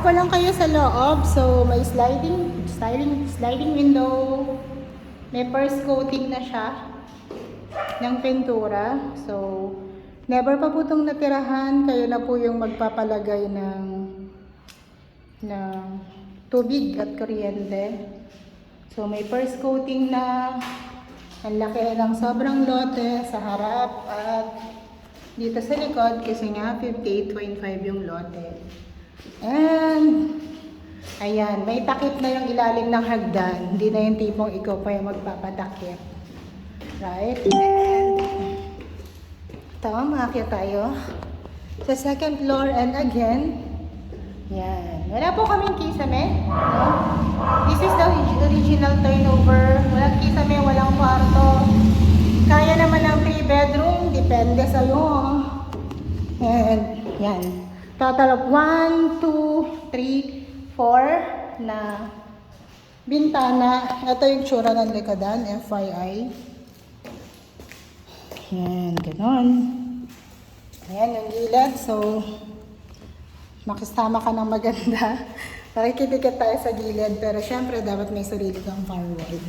pa lang kayo sa loob. So, may sliding window. May first coating na siya ng pintura. So, never pa po itong natirahan. Kayo na po yung magpapalagay ng tubig at kuryente. So, may first coating na. Ang laki ng sobrang lote sa harap at dito sa likod kasi nga 58.5 yung lote. And ayan, may takip na yung ilalim ng hagdan. Hindi na yung tipong ikaw pa yung magpapatakip. Right? And ito, maakyat tayo sa second floor and again, yan. Wala po kaming kisame. This is the original turnover. Walang kisame, walang kwarto. Kaya naman ng 3 bedroom, depende sa'yo. And yan. Total of 1, 2, 3, 4 na bintana. Ito yung tsura ng likadan, FYI. Yan, ganon. Ayan yung gilid. So, makisama ka ng maganda. Makikidikit tayo sa gilid. Pero syempre, dapat may sarili kang firewall.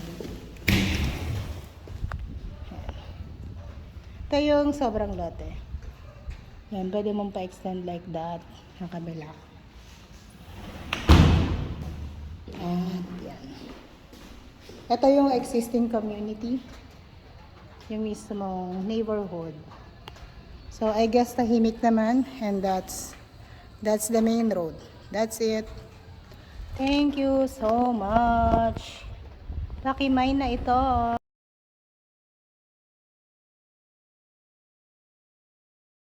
Ito yung sobrang lote. Yan, pwede mong pa-extend like that. Ang kabila. At yan. Ito yung existing community. Yung mismong neighborhood. So, I guess tahimik naman. And that's the main road. That's it. Thank you so much. Lucky mine na ito.